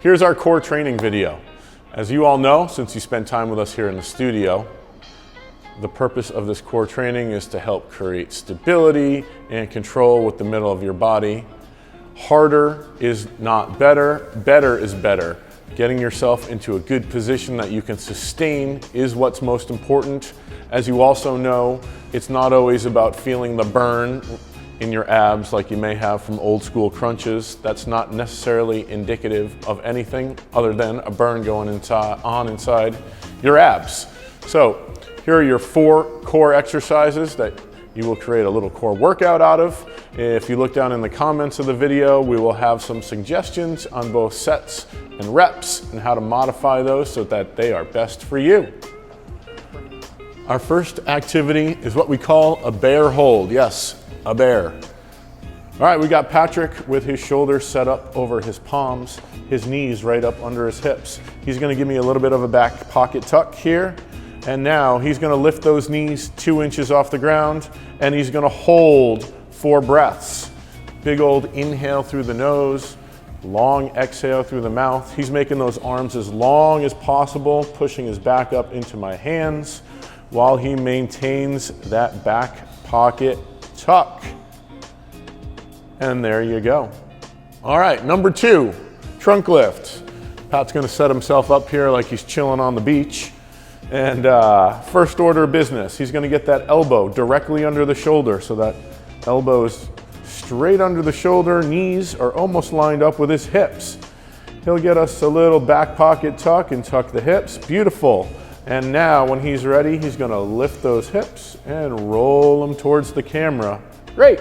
here's our core training video. As you all know, since you spend time with us here in the studio, the purpose of this core training is to help create stability and control with the middle of your body. Harder is not better, better is better. Getting yourself into a good position that you can sustain is what's most important. As you also know, it's not always about feeling the burn in your abs like you may have from old school crunches. That's not necessarily indicative of anything other than a burn going inside your abs. So here are your 4 core exercises that you will create a little core workout out of. If you look down in the comments of the video, we will have some suggestions on both sets and reps and how to modify those so that they are best for you. Our first activity is what we call a bear hold. Yes, a bear. All right, we got Patrick with his shoulders set up over his palms, his knees right up under his hips. He's gonna give me a little bit of a back pocket tuck here. And now he's gonna lift those knees 2 inches off the ground and he's gonna hold 4 breaths. Big old inhale through the nose, long exhale through the mouth. He's making those arms as long as possible, pushing his back up into my hands while he maintains that back pocket tuck. And there you go. All right, number 2, trunk lift. Pat's gonna set himself up here like he's chilling on the beach. And first order of business, he's gonna get that elbow directly under the shoulder so that elbow is straight under the shoulder, knees are almost lined up with his hips. He'll get us a little back pocket tuck and tuck the hips, beautiful. And now when he's ready, he's gonna lift those hips and roll them towards the camera. Great.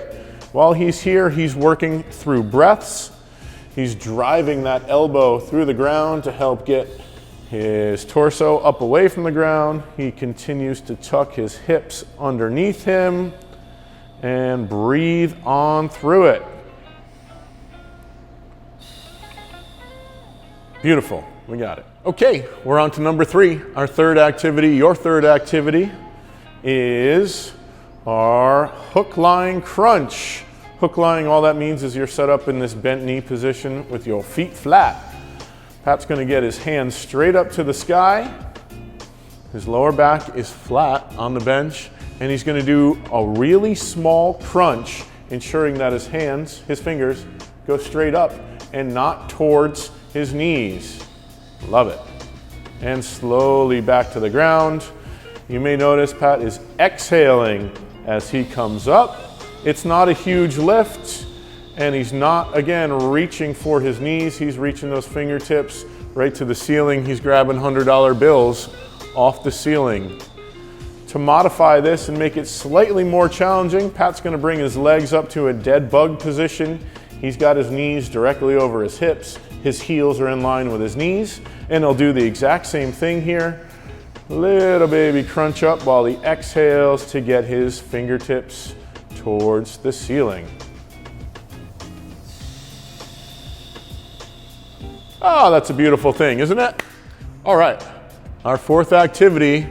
While he's here, he's working through breaths. He's driving that elbow through the ground to help get his torso up away from the ground. He continues to tuck his hips underneath him and breathe on through it. Beautiful, we got it. Okay, we're on to number 3. Our third activity, your third activity is our hook lying crunch. Hook lying, all that means is you're set up in this bent knee position with your feet flat. Pat's gonna get his hands straight up to the sky. His lower back is flat on the bench, and he's gonna do a really small crunch, ensuring that his hands, his fingers, go straight up and not towards his knees. Love it. And slowly back to the ground. You may notice Pat is exhaling as he comes up. It's not a huge lift. And he's not, again, reaching for his knees. He's reaching those fingertips right to the ceiling. He's grabbing $100 bills off the ceiling. To modify this and make it slightly more challenging, Pat's gonna bring his legs up to a dead bug position. He's got his knees directly over his hips. His heels are in line with his knees. And he'll do the exact same thing here. Little baby crunch up while he exhales to get his fingertips towards the ceiling. Oh, that's a beautiful thing, isn't it? All right, our 4th activity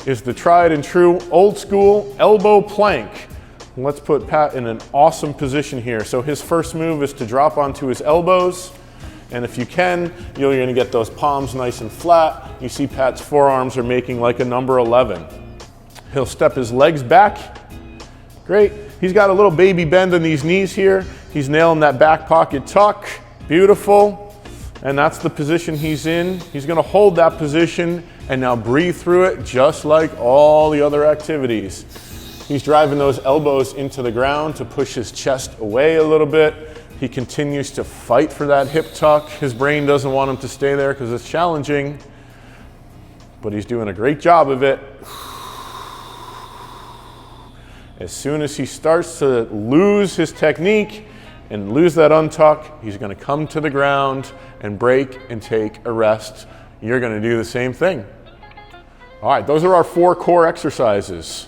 is the tried and true old school elbow plank. Let's put Pat in an awesome position here. So his first move is to drop onto his elbows. And if you can, you're gonna get those palms nice and flat. You see Pat's forearms are making like a number 11. He'll step his legs back. Great, he's got a little baby bend in these knees here. He's nailing that back pocket tuck, beautiful. And that's the position he's in. He's gonna hold that position and now breathe through it just like all the other activities. He's driving those elbows into the ground to push his chest away a little bit. He continues to fight for that hip tuck. His brain doesn't want him to stay there because it's challenging, but he's doing a great job of it. As soon as he starts to lose his technique and lose that untuck, he's gonna come to the ground and break and take a rest. You're gonna do the same thing. All right, those are our 4 core exercises.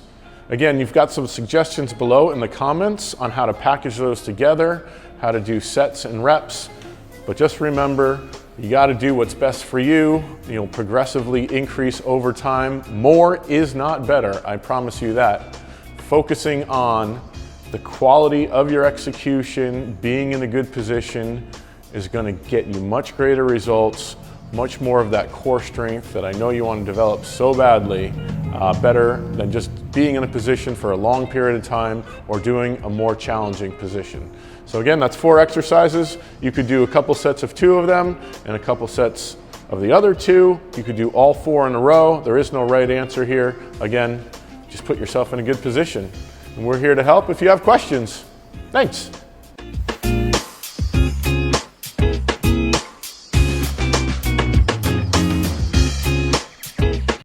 Again, you've got some suggestions below in the comments on how to package those together, how to do sets and reps, but just remember, you gotta do what's best for you. You'll progressively increase over time. More is not better, I promise you that. Focusing on the quality of your execution, being in a good position, is going to get you much greater results, much more of that core strength that I know you want to develop so badly, better than just being in a position for a long period of time or doing a more challenging position. So again, that's 4 exercises. You could do a couple sets of 2 of them and a couple sets of the other 2. You could do all 4 in a row. There is no right answer here. Again, just put yourself in a good position. And we're here to help if you have questions. Thanks.